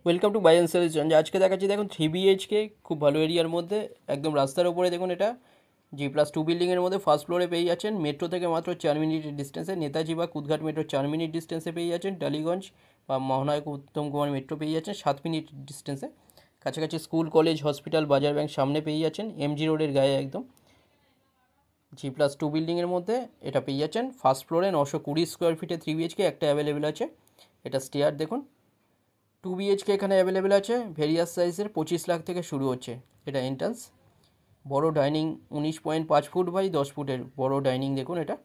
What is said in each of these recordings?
Welcome to buy and solution. আজকে দেখাচ্ছি দেখুন 3 BHK, খুব ভালো এরিয়ার মধ্যে, একদম রাস্তার উপরে। দেখুন এটা G+2 বিল্ডিংয়ের মধ্যে ফার্স্ট ফ্লোরে পেয়ে যাচ্ছেন। মেট্রো থেকে মাত্র 4 মিনিটের ডিস্টেন্সে, নেতাজি বা কুদঘাট মেট্রো 4 মিনিট ডিস্টেন্সে পেয়ে যাচ্ছেন। টালিগঞ্জ বা মহানায়ক উত্তম কুমার মেট্রো পেয়ে যাচ্ছেন 7 মিনিট ডিস্টেন্সে। কাছাকাছি স্কুল, কলেজ, হসপিটাল, বাজার, ব্যাংক সামনে পেয়ে যাচ্ছেন, MG রোডের গায়ে একদম। G+2 বিল্ডিংয়ের মধ্যে এটা পেয়ে যাচ্ছেন ফার্স্ট ফ্লোরে 920 স্কোয়ার ফিটে 3 BHK একটা অ্যাভেলেবেল আছে। এটা স্টেয়ার দেখুন। 2 BHK এখানে অ্যাভেলেবেল আছে ভেরিয়াস সাইজের, 25 লাখ থেকে শুরু হচ্ছে। এটা এন্ট্রান্স, বড় ডাইনিং, 19.5 ফুট বাই 10 ফুটের বড় ডাইনিং দেখুন। এটা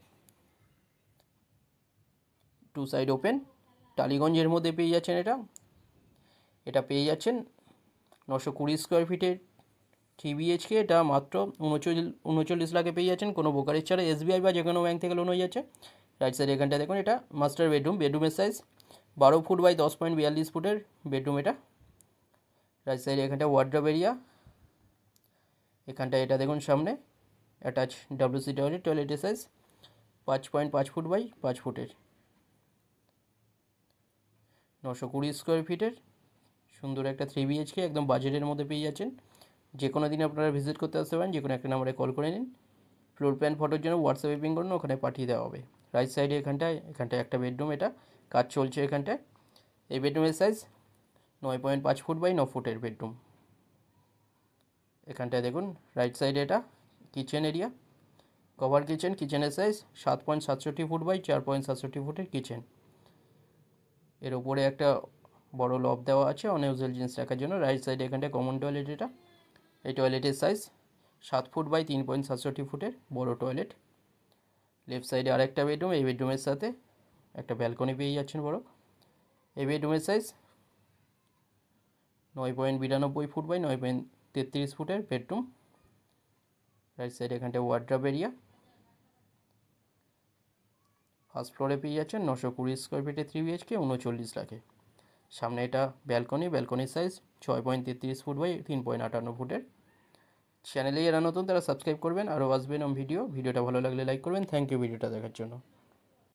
টু সাইড ওপেন, টালিগঞ্জের মধ্যে পেয়ে যাচ্ছেন। এটা এটা পেয়ে যাচ্ছেন 920 স্কোয়ার ফিটের 3 BHK। এটা মাত্র 39 লাখে পেয়ে যাচ্ছেন কোনো ব্রোকারেজ ছাড়া। SBI বা যে কোনো ব্যাঙ্ক থেকে লোন হয়ে যাচ্ছে। রাইট সাইড এখানটা দেখুন, এটা মাস্টার বেডরুম। বেডরুমের সাইজ 12 ফুট বাই 10.42 ফুটের বেডরুম এটা। রাইট সাইডে এখানটা ওয়ার্ড্রপ এরিয়া। এখানটা এটা দেখুন সামনে অ্যাটাচ WC টয়লেট। টয়লেটের সাইজ 5.5 ফুট বাই 5 ফুটের, 920 স্কোয়ার ফিটের সুন্দর একটা 3 BHK একদম বাজেটের মধ্যে পেয়ে যাচ্ছেন। যে কোনো দিন আপনারা ভিজিট করতে আসতে পারেন, যে কোনো একটা নাম্বারে কল করে নিন। ফ্লোর প্ল্যান ফটোর জন্য হোয়াটসঅ্যাপে পিং করুন, ওখানে পাঠিয়ে দেওয়া হবে। রাইট সাইডে এখানটায় একটা বেডরুম, এটা কাজ চলছে এখানটায়। এই বেডরুমের সাইজ 9.5 ফুট বাই 9 ফুটের বেডরুম। এখানটায় দেখুন রাইট সাইডে এটা কিচেন এরিয়া, কভার কিচেন। কিচেনের সাইজ 7.67 ফুট বাই 4.67 ফুটের কিচেন। এর উপরে একটা বড় লব দেওয়া আছে অনইউজুয়াল জিনিস রাখার জন্য। রাইট সাইডে এখানটায় কমন টয়লেট এটা। এই টয়লেটের সাইজ 7 ফুট বাই 3.67 ফুটের বড় টয়লেট। লেফট সাইডে আরেকটা বেডরুম, এই বেডরুমের সাথে একটা ব্যালকনি পেয়ে যাচ্ছেন বড়। এই বেডরুমের সাইজ 9.92 ফুট বাই 9.33 ফুটের বেডরুম। রাইট সাইডে এখানটায় ওয়ার্ড্রপ এরিয়া। ফার্স্ট ফ্লোরে পেয়ে যাচ্ছেন 920 স্কোয়ার ফিটে 3 BHK 39 লাখে। সামনে এটা ব্যালকনি। ব্যালকনির সাইজ 6.33 ফুট বাই 3.58 ফুটের। চ্যানেলে যারা নতুন তারা সাবস্ক্রাইব করবেন, আরও আসবেন ভিডিওটা ভালো লাগলে লাইক করবেন। থ্যাংক ইউ ভিডিওটা দেখার জন্য।